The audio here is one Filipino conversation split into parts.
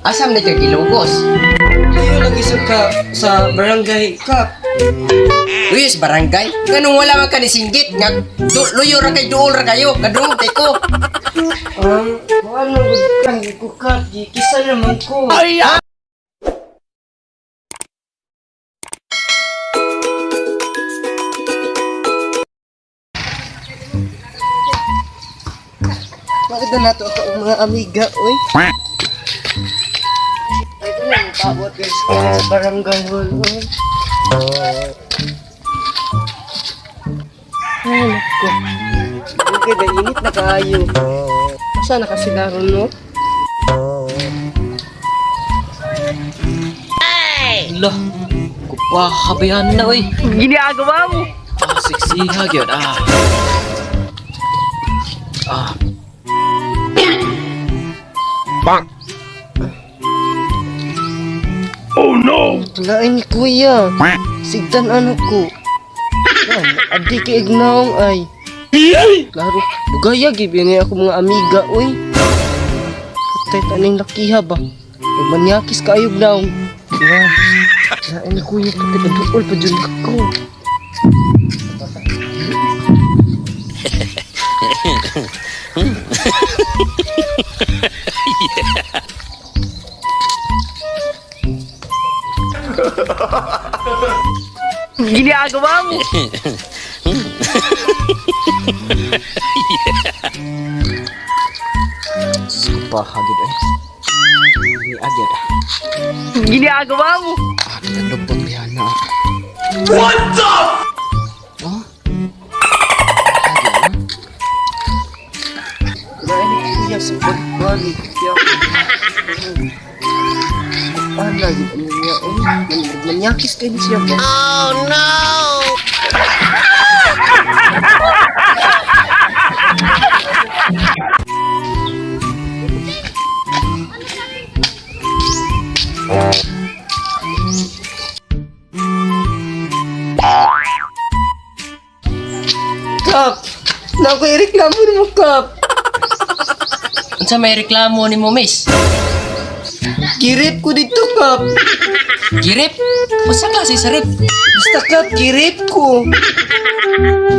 Asam na kay gilugos. Ayaw lagi sa barangay kap. Uyos barangay. Ganun wala man ka ni singgit nga luyo ra kay duol ra kayo. Kadung ko. Ano kang ko kap, di kisa naman ko. Bakit na nato ako ang mga amiga, oy? Ay, ito na, mapabot guys ko sa barangay hall, oy. Ay, naku. Okay, na init na kaayo. Saan na kasi laro, no? Lah, kupakabihan na oy. Ginagawa mo? Siksiha gyud ah. Wala ni kuya. Sigtan ano ko. Adi ka ignaong ay. Laro, bugaya gibini ako mga amiga, oy. Katay taning lakiha ba? Manyakis kaayog naong. Wala ni kuya, katay paduol pa dyan ako. Ginagawa mo? Kupakagid ay. Ni agad. Ginagawa mo? Nalupot yan na. Wala ni kuya sa pagbalik. Ala, ano niya, oy. Manyakis kayo siya ba? Kap! Naku-ireklamo ni mo, Kap! Unsa may reklamo nimo, miss? Kirip ko dito, Kap! Girip? Usa klase sa rip? Basta, Kap, kirip ko!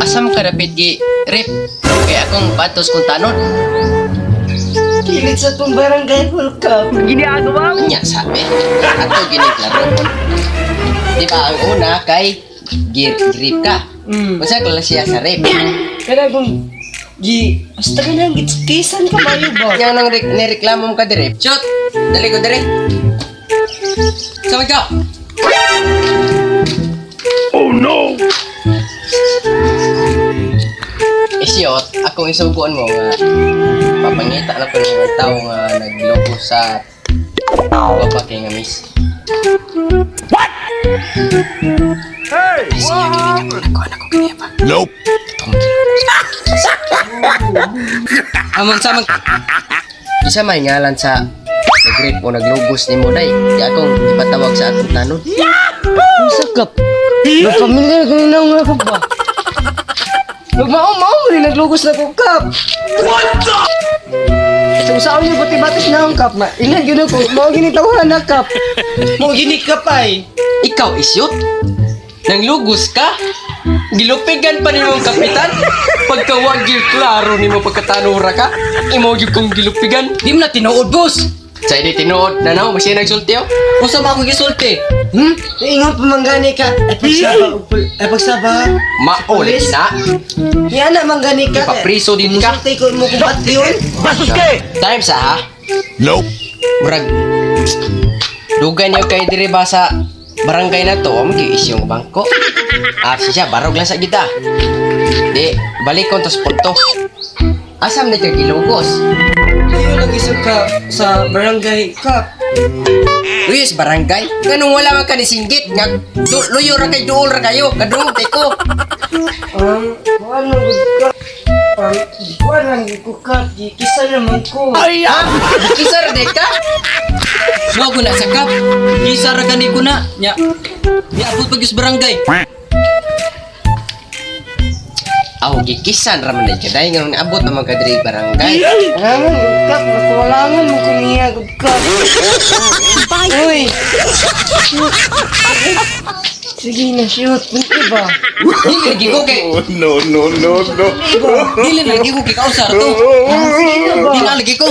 Asam ka dapit gi rip? Kaya akong patos kung tanon. Kilit sa tong barangay hall, Kap! Ginagawa mo? Nya sabi. Ato giniklaro. Di ba ang una kay grip ka? Usa klase sa rip? Kaya kung basta ka nang kisan ka mayo ba? Yang nang nireklamo mo ka dire. Shoot! Dali ko dire. Sama ka! Oh no! Isyot, akong isuguan mo nga papangita na ko ng mga tao nga nagloko sa papakay nga miss. What? Hey! Nope. Amon sa isa may ngalan sa nag-rip o naglugos ni mo day. Di akong ipatawag sa atong tanon. Isa, Kap! Nagpamilyar ka nila nga ako ba? Magmao-mao mo rin naglugos na ko, Kap! What the? So, saan niyo bati-batis na akong, Kap? Ilan gino ko, mga ginitawahan na, Kap! Mga ginikap ay! Ikaw isyot? Nanglugos ka? Gilupigan pa ni mong kapitan? Pagkawagil klaro ni mo pagkatanura ka? Imo gyud kong gilupigan? Di mo na tinuod, boss! Sa di tinuod na no, masya nagsulti oh. Usa ba ako gisulti? Ingat pamanggani ka! Ay pagsaba! Maulit na. Yan na manggani ka! Ipapriso din ka. Musulti ko mo kung ba't yun? Time sa ha? Nope. Murag dugay niyo kay diri ba sa barangay na to, amo gyud isyong bangko. Siya barog lang sa kita. Di balik ko to sa punto. Asam na kay gilugos. Ayaw lagi sa barangay kap. Uyos barangay. Ganun wala man ka ni singgit nga luyo ra kay duol ra kayo. Kadung ko. Ano ka? Wala ko kap, di kisa naman ko. Kisar de ka? Mo ko na sakap. Kisar ka ni ko na. Nya. Ni abot pagis barangay. Aw gikisan ra man kaday nga abot na magkadiri barangay. Alangan, ugkap, nakuwalangan mo kumiya, ugkap. Uy! Sige na, shoot. Hindi ba? Dili lagi ko kay No, no, no, no. dili lagi ko kay kausar to. Sige na ba? Dili lagi ko.